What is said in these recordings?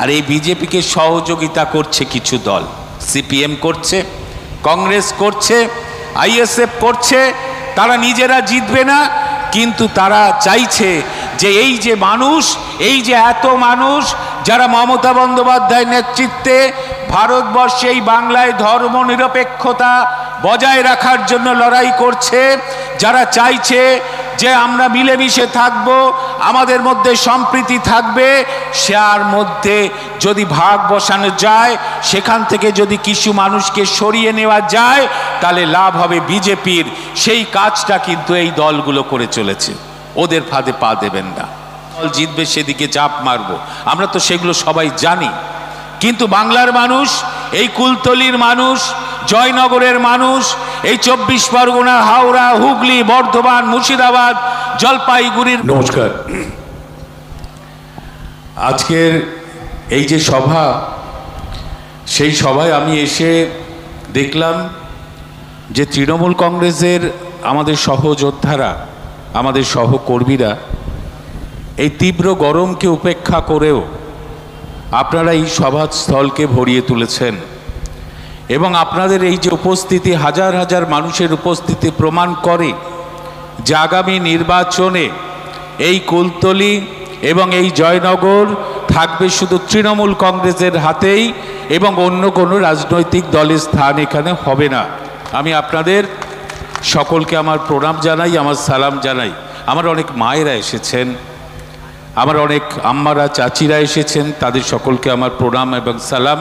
আর এই বিজেপিকে সহযোগিতা করছে কিছু দল, সিপিএম করছে, কংগ্রেস করছে, আইএসএফ করছে। তারা নিজেরা জিতবে না, কিন্তু তারা চাইছে যে এই যে মানুষ, এই যে এত মানুষ যারা মমতা বন্দ্যোপাধ্যায়ের নেতৃত্বে ভারতবর্ষে এই বাংলায় ধর্মনিরপেক্ষতা বজায় রাখার জন্য লড়াই করছে, যারা চাইছে যে আমরা মিলেমিশে থাকব, আমাদের মধ্যে সম্প্রীতি থাকবে, যার মধ্যে যদি ভাগ বসানো যায়, সেখান থেকে যদি কিছু মানুষকে সরিয়ে নেওয়া যায়, তাহলে লাভ হবে বিজেপির। সেই কাজটা কিন্তু এই দলগুলো করে চলেছে। ওদের ফাঁদে পা দেবেন না। দল জিতবে সেদিকে চাপ মারবো, আমরা তো সেগুলো সবাই জানি। কিন্তু বাংলার মানুষ, এই কুলতলির মানুষ, জয়নগরের মানুষ, এই 24 পরগনা, হাওড়া, হুগলি, বর্ধমান, মুর্শিদাবাদ, জলপাইগুড়ির, নমস্কার। আজকের এই যে সভা, সেই সভায় আমি এসে দেখলাম যে তৃণমূল কংগ্রেসের আমাদের সহযোদ্ধারা, আমাদের সহকর্মীরা এই তীব্র গরমকে উপেক্ষা করেও আপনারা এই সভাস্থলকে ভরিয়ে তুলেছেন। এবং আপনাদের এই যে উপস্থিতি, হাজার হাজার মানুষের উপস্থিতি প্রমাণ করে যে আগামী নির্বাচনে এই কুলতলি এবং এই জয়নগর থাকবে শুধু তৃণমূল কংগ্রেসের হাতেই, এবং অন্য কোনো রাজনৈতিক দলের স্থান এখানে হবে না। আমি আপনাদের সকলকে আমার প্রণাম জানাই, আমার সালাম জানাই। আমার অনেক মায়েরা এসেছেন, আমার অনেক আম্মারা, চাচিরা এসেছেন, তাদের সকলকে আমার প্রণাম এবং সালাম।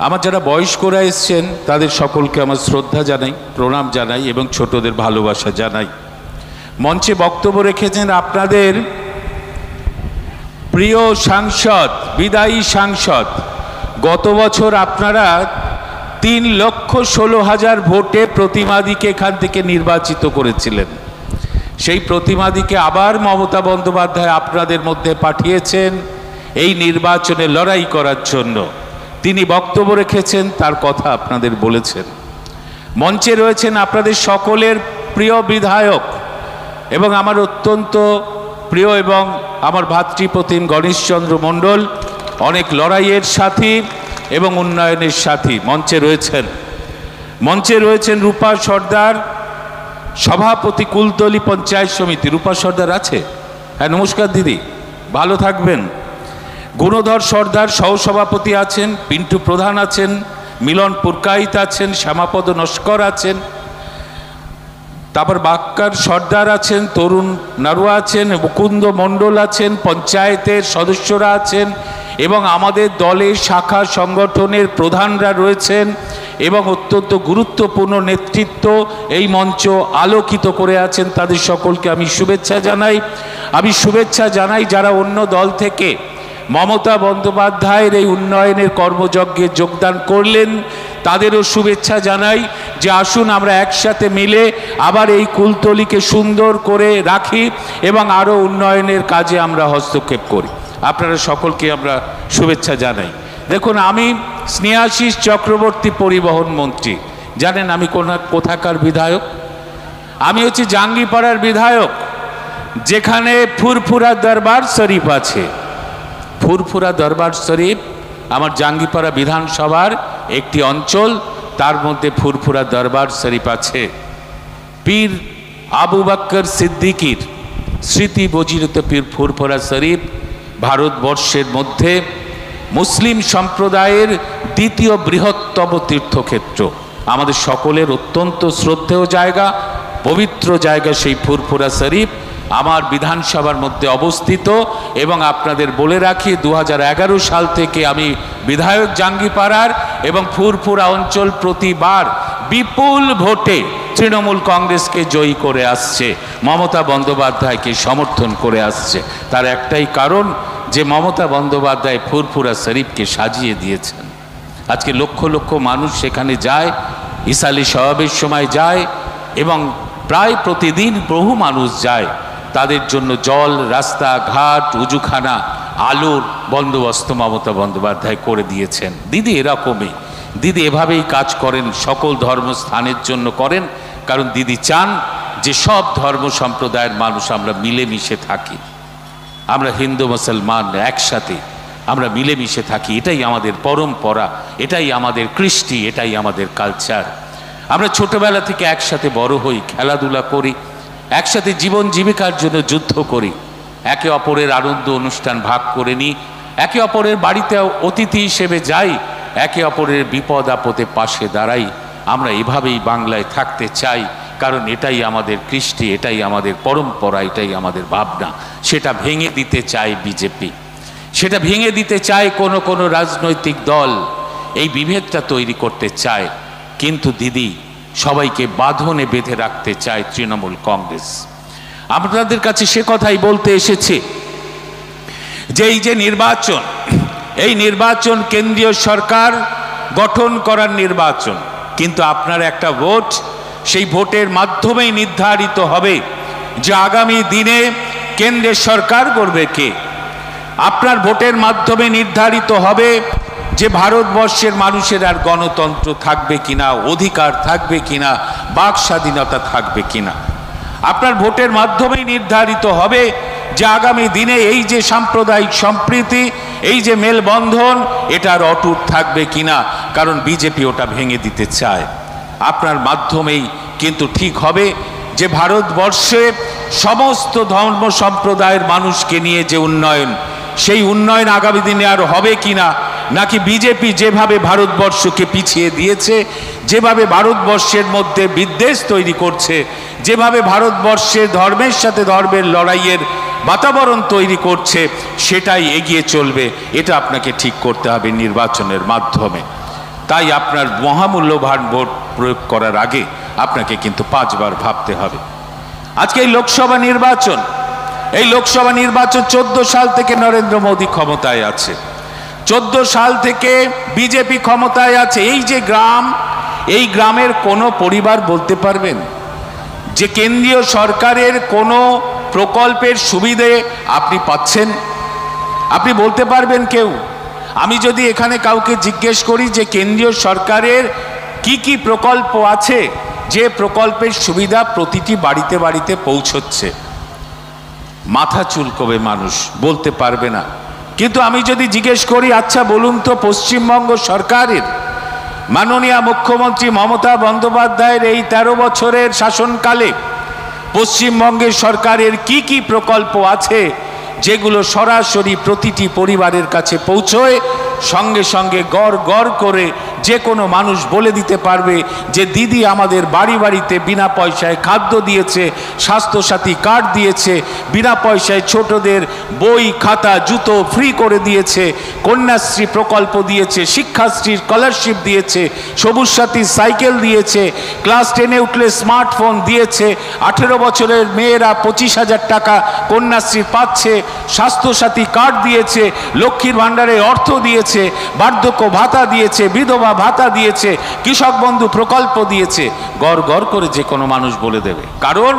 আমার যারা বয়স্করা এসছেন তাদের সকলকে আমার শ্রদ্ধা জানাই, প্রণাম জানাই এবং ছোটদের ভালোবাসা জানাই। মঞ্চে বক্তব্য রেখেছেন আপনাদের প্রিয় সাংসদ, বিদায়ী সাংসদ। গত বছর আপনারা 3,16,000 ভোটে প্রতিমাদিকে এখান থেকে নির্বাচিত করেছিলেন। সেই প্রতিমাদিকে আবার মমতা বন্দ্যোপাধ্যায় আপনাদের মধ্যে পাঠিয়েছেন এই নির্বাচনে লড়াই করার জন্য। তিনি বক্তব্য রেখেছেন, তার কথা আপনাদের বলেছেন। মঞ্চে রয়েছেন আপনাদের সকলের প্রিয় বিধায়ক এবং আমার অত্যন্ত প্রিয় এবং আমার ভাতৃপ্রতিম গণেশচন্দ্র মণ্ডল, অনেক লড়াইয়ের সাথী এবং উন্নয়নের সাথী মঞ্চে রয়েছেন। মঞ্চে রয়েছেন রূপা সর্দার, সভাপতি কুলতলি পঞ্চায়েত সমিতি। রূপা সর্দার আছে? হ্যাঁ, নমস্কার দিদি, ভালো থাকবেন। গুণধর সর্দার সহসভাপতি আছেন, পিন্টু প্রধান আছেন, মিলন পুরকাইত আছেন, শ্যামাপদ নস্কর আছেন, তারপর বাক্কার সর্দার আছেন, তরুণ নারুয়া আছেন, মুকুন্দ মণ্ডল আছেন, পঞ্চায়েতের সদস্যরা আছেন এবং আমাদের দলের শাখা সংগঠনের প্রধানরা রয়েছেন এবং অত্যন্ত গুরুত্বপূর্ণ নেতৃত্ব এই মঞ্চ আলোকিত করে আছেন। তাদের সকলকে আমি শুভেচ্ছা জানাই। আমি শুভেচ্ছা জানাই যারা অন্য দল থেকে মমতা বন্দ্যোপাধ্যায়ের এই উন্নয়নের কর্মযজ্ঞে যোগদান করলেন, তাদেরও শুভেচ্ছা জানাই যে আসুন আমরা একসাথে মিলে আবার এই কুলতলিকে সুন্দর করে রাখি এবং আরও উন্নয়নের কাজে আমরা হস্তক্ষেপ করি। আপনারা সকলকে আমরা শুভেচ্ছা জানাই। দেখুন, আমি স্নেহাশিস চক্রবর্তী পরিবহন মন্ত্রী। জানেন আমি কোথাকার বিধায়ক? আমি হচ্ছি জাঙ্গিপাড়ার বিধায়ক, যেখানে ফুরফুরা দরবার শরীফ আছে। ফুরফুরা দরবার শরীফ আমার জাঙ্গিপাড়া বিধানসভার একটি অঞ্চল, তার মধ্যে ফুরফুরা দরবার শরীফ আছে। পীর আবু বকর সিদ্দিকীর স্মৃতি বজিরত পীর ফুরফুরা শরীফ ভারতবর্ষের মধ্যে মুসলিম সম্প্রদায়ের দ্বিতীয় বৃহত্তম তীর্থক্ষেত্র। আমাদের সকলের অত্যন্ত শ্রদ্ধেয় জায়গা, পবিত্র জায়গা সেই ফুরফুরা শরীফ আমার বিধানসভার মধ্যে অবস্থিত। এবং আপনাদের বলে রাখি, 2011 সাল থেকে আমি বিধায়ক জাঙ্গিপাড়ার, এবং ফুরফুরা অঞ্চল প্রতিবার বিপুল ভোটে তৃণমূল কংগ্রেসকে জয়ী করে আসছে, মমতা বন্দ্যোপাধ্যায়কে সমর্থন করে আসছে। তার একটাই কারণ যে মমতা বন্দ্যোপাধ্যায় ফুরফুরা শরীফকে সাজিয়ে দিয়েছেন। আজকে লক্ষ লক্ষ মানুষ সেখানে যায়, ইসালি সওয়াবের সময় যায় এবং প্রায় প্রতিদিন বহু মানুষ যায়। তাদের জন্য জল, রাস্তা ঘাট, উজুখানা, আলোর বন্দোবস্ত মমতা বন্দ্যোপাধ্যায় করে দিয়েছেন। দিদি এরকমই, দিদি এভাবেই কাজ করেন, সকল ধর্মস্থানের জন্য করেন, কারণ দিদি চান যে সব ধর্ম সম্প্রদায়ের মানুষ আমরা মিলেমিশে থাকি, আমরা হিন্দু মুসলমান একসাথে। আমরা মিলেমিশে থাকি, এটাই আমাদের পরম্পরা, এটাই আমাদের কৃষ্টি, এটাই আমাদের কালচার। আমরা ছোটবেলা থেকে একসাথে বড় হই, খেলাধুলা করি, একসাথে জীবন জীবিকার জন্য যুদ্ধ করি, একে অপরের আনন্দ অনুষ্ঠান ভাগ করে নিই, একে অপরের বাড়িতে অতিথি হিসেবে যাই, একে অপরের বিপদ আপদে পাশে দাঁড়াই। আমরা এভাবেই বাংলায় থাকতে চাই, কারণ এটাই আমাদের কৃষ্টি, এটাই আমাদের পরম্পরা, এটাই আমাদের ভাবনা। সেটা ভেঙে দিতে চায় বিজেপি, সেটা ভেঙে দিতে চায় কোনো রাজনৈতিক দল, এই বিভেদটা তৈরি করতে চায়। কিন্তু দিদি সবাইকে বাঁধনে বেঁধে রাখতে চায় তৃণমূল কংগ্রেস। আপনাদের কাছে সে কথাই বলতে এসেছে যে এই যে নির্বাচন, এই নির্বাচন কেন্দ্রীয় সরকার গঠন করার নির্বাচন, কিন্তু আপনার একটা ভোট, সেই ভোটের মাধ্যমেই নির্ধারিত হবে যে আগামী দিনে কেন্দ্রের সরকার করবে কে। আপনার ভোটের মাধ্যমে নির্ধারিত হবে যে ভারতবর্ষের মানুষের আর গণতন্ত্র থাকবে কিনা, অধিকার থাকবে কিনা, বাক স্বাধীনতা থাকবে কিনা। আপনার ভোটের মাধ্যমেই নির্ধারিত হবে যে আগামী দিনে এই যে সাম্প্রদায়িক সম্প্রীতি, এই যে মেলবন্ধন, এটার অটুট থাকবে কিনা, কারণ বিজেপি ওটা ভেঙে দিতে চায়। আপনার মাধ্যমেই কিন্তু ঠিক হবে যে ভারতবর্ষে সমস্ত ধর্ম সম্প্রদায়ের মানুষকে নিয়ে যে উন্নয়ন, সেই উন্নয়ন আগামী দিনে আর হবে কিনা, নাকি বিজেপি যেভাবে ভারতবর্ষকে পিছিয়ে দিয়েছে, যেভাবে ভারতবর্ষের মধ্যে বিদ্বেষ তৈরি করছে, যেভাবে ভারতবর্ষের ধর্মের সাথে ধর্মের লড়াইয়ের বাতাবরণ তৈরি করছে, সেটাই এগিয়ে চলবে। এটা আপনাকে ঠিক করতে হবে নির্বাচনের মাধ্যমে। তাই আপনার মহামূল্যবান ভোট প্রয়োগ করার আগে আপনাকে কিন্তু 5 বার ভাবতে হবে। আজকে এই লোকসভা নির্বাচন, এই লোকসভা নির্বাচন 14 সাল থেকে নরেন্দ্র মোদী ক্ষমতায় আছে, 14 সাল থেকে বিজেপি ক্ষমতায় আছে। এই যে গ্রাম, এই গ্রামের কোনো পরিবার বলতে পারবেন যে কেন্দ্রীয় সরকারের কোনো প্রকল্পের সুবিধে আপনি পাচ্ছেন? আপনি বলতে পারবেন কেউ? আমি যদি এখানে কাউকে জিজ্ঞেস করি যে কেন্দ্রীয় সরকারের কি কি প্রকল্প আছে, যে প্রকল্পের সুবিধা প্রতিটি বাড়িতে বাড়িতে পৌঁছচ্ছে, মাথা চুলকবে, মানুষ বলতে পারবে না। কিন্তু আমি যদি জিজ্ঞেস করি, আচ্ছা বলুন তো, পশ্চিমবঙ্গ সরকারের মাননীয় মুখ্যমন্ত্রী মমতা বন্দ্যোপাধ্যায়ের এই 13 বছরের শাসনকালে পশ্চিমবঙ্গের সরকারের কি কি প্রকল্প আছে যেগুলো সরাসরি প্রতিটি পরিবারের কাছে পৌঁছয়, সঙ্গে সঙ্গে গড় গড় করে যে কোনো মানুষ বলে দিতে পারবে যে দিদি আমাদের বাড়ি বাড়িতে বিনা পয়সায় খাদ্য দিয়েছে, স্বাস্থ্যসাথী কার্ড দিয়েছে, বিনা পয়সায় ছোটদের বই খাতা জুতো ফ্রি করে দিয়েছে, কন্যাশ্রী প্রকল্প দিয়েছে, শিক্ষাশ্রী স্কলারশিপ দিয়েছে, সবুজ সাথী সাইকেল দিয়েছে, ক্লাস 10-এ উঠলে স্মার্টফোন দিয়েছে, 18 বছরের মেয়েরা 25,000 টাকা কন্যাশ্রী পাচ্ছে, স্বাস্থ্যসাথী কার্ড দিয়েছে, লক্ষ্মীর ভাণ্ডারে অর্থ দিয়েছে, বার্ধক্য ভাতা দিয়েছে, বিধবা ভাতা দিয়েছে, কৃষক বন্ধু প্রকল্প দিয়েছে। গড় গড় করে যে কোনো মানুষ বলে দেবে, কারণ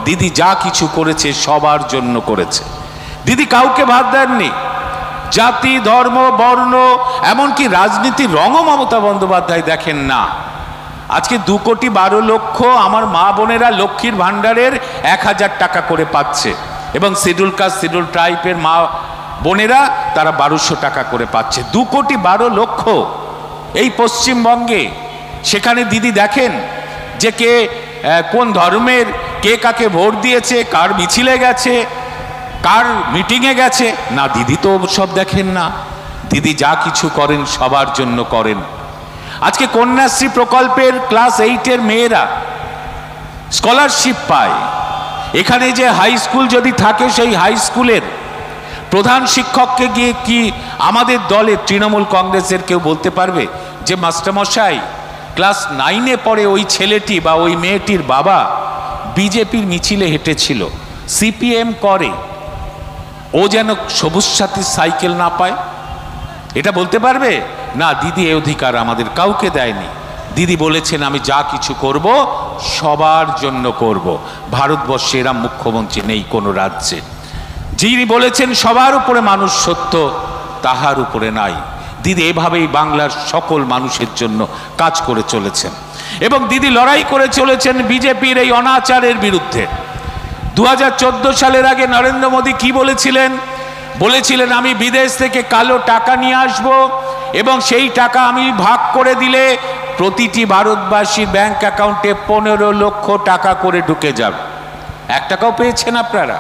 দিদি যা কিছু করেছে সবার জন্য করেছে। দিদি কাউকে বাদ দেননি, জাতি ধর্ম বর্ণ এমনকি রাজনীতির রঙও মমতা বন্দ্যোপাধ্যায় দেখেন না। আজকে 2,12,00,000 আমার মা বোনেরা লক্ষ্মীর ভাণ্ডারের 1,000 টাকা করে পাচ্ছে, এবং শিডিউল কাস্ট শিডিউল ট্রাইবের মা বোনেরা তারা 1,200 টাকা করে পাচ্ছে। 2,12,00,000 এই পশ্চিমবঙ্গে। সেখানে দিদি দেখেন যে কে কোন ধর্মের, কে কাকে ভোট দিয়েছে, কার মিছিলে গেছে, কার মিটিংয়ে গেছে? না, দিদি তো সব দেখেন না। দিদি যা কিছু করেন সবার জন্য করেন। আজকে কন্যাশ্রী প্রকল্পের ক্লাস 8-এর মেয়েরা স্কলারশিপ পায়। এখানে যে হাই স্কুল যদি থাকে, সেই হাই স্কুলের প্রধান শিক্ষককে গিয়ে কি আমাদের দলের তৃণমূল কংগ্রেসের কেউ বলতে পারবে যে মাস্টারমশাই ক্লাস 9-এ পড়ে ওই ছেলেটি বা ওই মেয়েটির বাবা বিজেপির মিছিলে হেঁটেছিল, সিপিএম করে, ও যেন সবুজ সাথী সাইকেল না পায়? এটা বলতে পারবে না। দিদি এই অধিকার আমাদের কাউকে দেয়নি। দিদি বলেছেন আমি যা কিছু করব সবার জন্য করব। ভারতবর্ষে এরা মুখ্যমন্ত্রী নেই কোনো রাজ্যে। যিনি বলেছেন সবার উপরে মানুষ সত্য, তাহার উপরে নাই। দিদি এভাবেই বাংলার সকল মানুষের জন্য কাজ করে চলেছেন, এবং দিদি লড়াই করে চলেছেন বিজেপির এই অনাচারের বিরুদ্ধে। 2014 সালের আগে নরেন্দ্র মোদী কি বলেছিলেন বলেছিলেন আমি বিদেশ থেকে কালো টাকা নিয়ে আসব এবং সেই টাকা আমি ভাগ করে দিলে প্রতিটি ভারতবাসীর ব্যাংক অ্যাকাউন্টে 15 লক্ষ টাকা করে ঢুকে যাবে। 1 টাকাও পেয়েছেন আপনারা?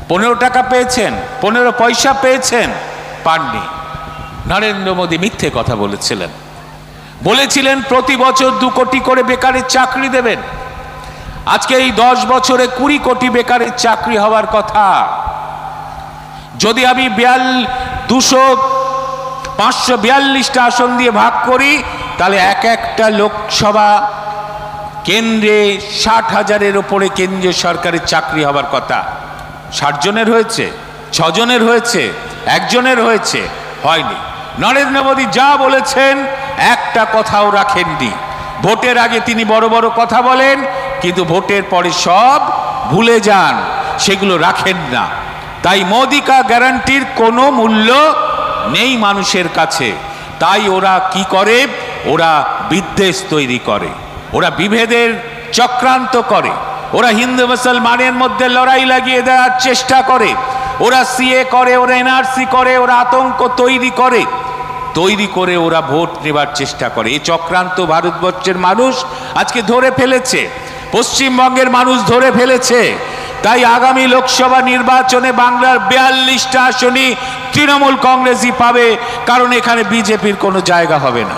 15 টাকা পেয়েছেন? 15 পয়সা পেয়েছেন? পাননি। নরেন্দ্র মোদী মিথ্যে কথা বলেছিলেন। বলেছিলেন প্রতি বছর 2 কোটি করে বেকারের চাকরি দেবেন। আজকে এই 10 বছরে 20 কোটি বেকারের চাকরি হওয়ার কথা। যদি আমি 542টা আসন দিয়ে ভাগ করি তাহলে একটা লোকসভা কেন্দ্রে 60,000-এর উপরে কেন্দ্রীয় সরকারের চাকরি হবার কথা। 60 জনের হয়েছে, 6 জনের হয়েছে, 1 জনের হয়েছে, হয়নি। নরেন্দ্র মোদী যা বলেছেন একটা কথাও রাখেননি। ভোটের আগে তিনি বড় বড় কথা বলেন, কিন্তু ভোটের পরে সব ভুলে যান, সেগুলো রাখেন না। তাই মোদি কা গ্যারান্টির কোনো মূল্য নেই মানুষের কাছে। তাই ওরা কি করে? ওরা বিদ্বেষ তৈরি করে, ওরা বিভেদের চক্রান্ত করে, ওরা হিন্দু মুসলমানের মধ্যে লড়াই লাগিয়ে দেওয়ার চেষ্টা করে, ওরা সিএ করে, ওরা এনআরসি করে, ওরা আতঙ্ক তৈরি করে ওরা ভোট নেবার চেষ্টা করে। এই চক্রান্ত ভারতবর্ষের মানুষ আজকে ধরে ফেলেছে, পশ্চিমবঙ্গের মানুষ ধরে ফেলেছে। তাই আগামী লোকসভা নির্বাচনে বাংলার 42টা আসনই তৃণমূল কংগ্রেসই পাবে, কারণ এখানে বিজেপির কোনো জায়গা হবে না।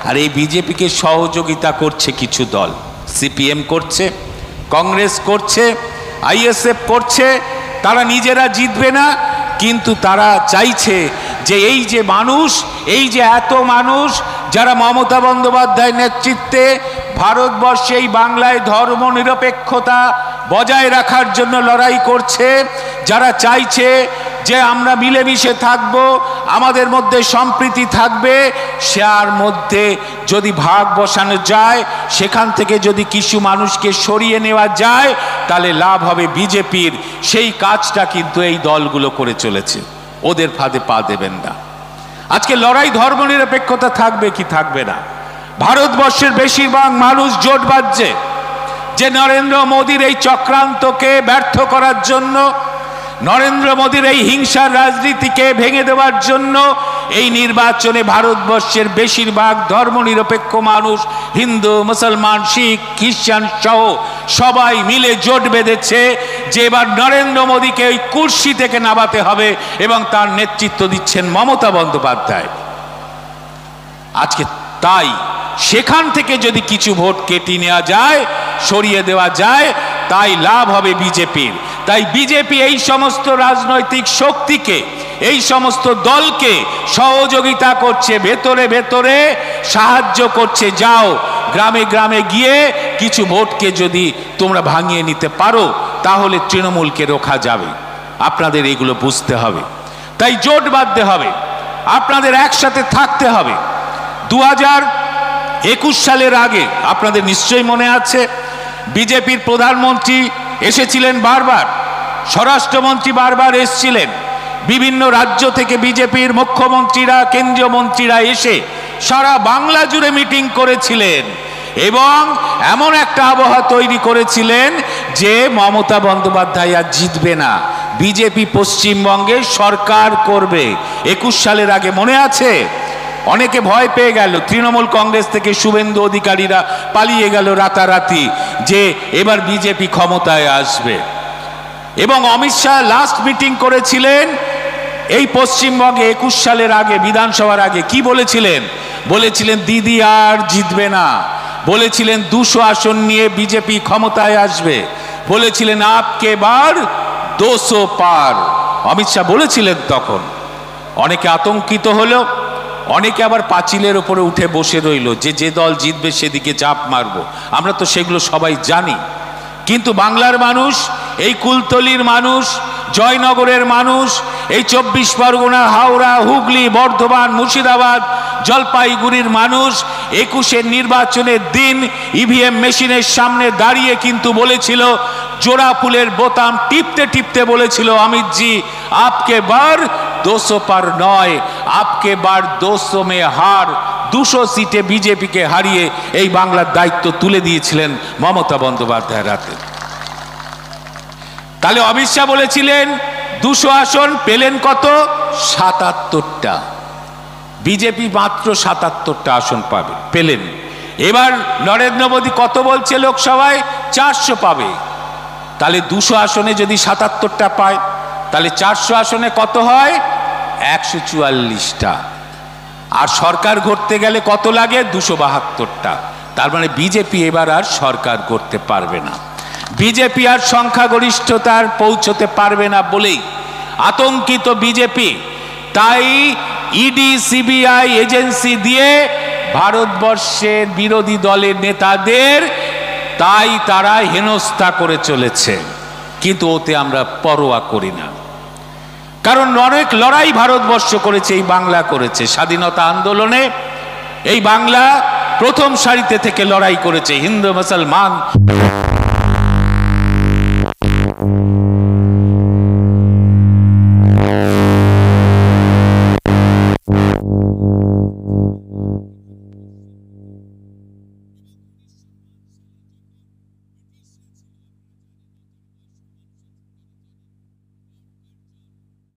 আর এই বিজেপিকে সহযোগিতা করছে কিছু দল, সিপিএম করছে, কংগ্রেস করছে, আইএসএফ করছে। তারা নিজেরা জিতবে না, কিন্তু তারা চাইছে যে এই যে মানুষ, এই যে এত মানুষ যারা মমতা বন্দ্যোপাধ্যায়ের নেতৃত্বে ভারতবর্ষে এই বাংলায় ধর্মনিরপেক্ষতা বজায় রাখার জন্য লড়াই করছে, যারা চাইছে যে আমরা মিলেমিশে থাকব, আমাদের মধ্যে সম্প্রীতি থাকবে, যার মধ্যে যদি ভাগ বসানো যায়, সেখান থেকে যদি কিছু মানুষকে সরিয়ে নেওয়া যায়, তাহলে লাভ হবে বিজেপির। সেই কাজটা কিন্তু এই দলগুলো করে চলেছে, ওদের ফাঁদে পা দেবেন না। আজকে লড়াই ধর্মনিরপেক্ষতা থাকবে কি থাকবে না? ভারতবর্ষের বেশিরভাগ মানুষ জোট বাঁধছে যে নরেন্দ্র মোদীর এই চক্রান্তকে ব্যর্থ করার জন্য, নরেন্দ্র মোদীর এই হিংসার রাজনীতিকে ভেঙে দেওয়ার জন্য এই নির্বাচনে ভারতবর্ষের বেশিরভাগ ধর্মনিরপেক্ষ মানুষ, হিন্দু, মুসলমান, শিখ, খ্রিস্টান সহ সবাই মিলে জোট বেঁধেছে যে এবার নরেন্দ্র মোদীকে ওই কুর্সি থেকে নামাতে হবে, এবং তার নেতৃত্ব দিচ্ছেন মমতা বন্দ্যোপাধ্যায়। আজকে তাই সেখান থেকে যদি কিছু ভোট কেটে নেওয়া যায়, সরিয়ে দেওয়া যায়, তাই লাভ হবে বিজেপির। তাই বিজেপি এই সমস্ত রাজনৈতিক শক্তিকে, এই সমস্ত দলকে সহযোগিতা করছে, ভেতরে ভেতরে সাহায্য করছে। যাও গ্রামে গ্রামে গিয়ে কিছু ভোটকে যদি তোমরা ভাঙিয়ে নিতে পারো, তাহলে তৃণমূলকে রোখা যাবে। আপনাদের এগুলো বুঝতে হবে। তাই জোট বাঁধতে হবে, আপনাদের একসাথে থাকতে হবে। 2021 সালের আগে আপনাদের নিশ্চয়ই মনে আছে, বিজেপির প্রধানমন্ত্রী এসেছিলেন বারবার, স্বরাষ্ট্রমন্ত্রী বারবার এসেছিলেন, বিভিন্ন রাজ্য থেকে বিজেপির মুখ্যমন্ত্রীরা, কেন্দ্রীয় মন্ত্রীরা এসে সারা বাংলা জুড়ে মিটিং করেছিলেন এবং এমন একটা আবহাওয়া তৈরি করেছিলেন যে মমতা বন্দ্যোপাধ্যায় আর জিতবে না, বিজেপি পশ্চিমবঙ্গে সরকার করবে। 21 সালের আগে মনে আছে? অনেকে ভয় পেয়ে গেল, তৃণমূল কংগ্রেস থেকে শুভেন্দু অধিকারীরা পালিয়ে গেল রাতারাতি যে এবার বিজেপি ক্ষমতায় আসবে। এবং অমিত শাহ লাস্ট মিটিং করেছিলেন এই পশ্চিমবঙ্গে 21 সালের আগে, বিধানসভার আগে। কি বলেছিলেন? বলেছিলেন দিদি আর জিতবে না, বলেছিলেন 200 আসন নিয়ে বিজেপি ক্ষমতায় আসবে, বলেছিলেন আপকে বার 200 পার, অমিত শাহ বলেছিলেন তখন। অনেকে আতঙ্কিত হলো, অনেকে আবার পাঁচিলের ওপরে উঠে বসে রইল যে যে দল জিতবে সেদিকে চাপ মারবো। আমরা তো সেগুলো সবাই জানি, কিন্তু বাংলার মানুষ, এই কুলতলির মানুষ, জয়নগরের মানুষ, এই 24 পরগনা, হাওড়া, হুগলি, বর্ধমান, মুর্শিদাবাদ, জলপাইগুড়ির মানুষ 21-এর নির্বাচনের দিন ইভিএম মেশিনের সামনে দাঁড়িয়ে কিন্তু বলেছিল, জোড়া ফুলের বোতাম টিপতে টিপতে বলেছিল, অমিতজি আপকে বার 200 পার নয়, আপকে বার 200 মে হার। 200 সিটে বিজেপিকে হারিয়ে এই বাংলার দায়িত্ব তুলে দিয়েছিলেন মমতা বন্দ্যোপাধ্যায়ের হাতে। তাহলে অমিত শাহ বলেছিলেন 200 আসন পেলেন কত? 77টা। বিজেপি মাত্র 77টা আসন পাবে, পেলেন। এবার নরেন্দ্র মোদী কত বলছে লোকসভায়? 400 পাবে। তাহলে 200 আসনে যদি 77টা পায়, তাহলে 400 আসনে কত হয়? 144টা। আর সরকার গড়তে গেলে কত লাগে? 272টা। তার মানে বিজেপি এবার আর সরকার করতে পারবে না, বিজেপি আর সংখ্যাগরিষ্ঠতার পৌঁছতে পারবে না বলেই আতঙ্কিত বিজেপি। তাই ইডি সিবিআই এজেন্সি দিয়ে ভারতবর্ষের বিরোধী দলের নেতাদের তাই তারা হেনস্থা করে চলেছে, কিন্তু ওতে আমরা পরোয়া করি না। কারণ অনেক লড়াই ভারতবর্ষ করেছে, এই বাংলা করেছে। স্বাধীনতা আন্দোলনে এই বাংলা প্রথম সারিতে থেকে লড়াই করেছে। হিন্দু মুসলমান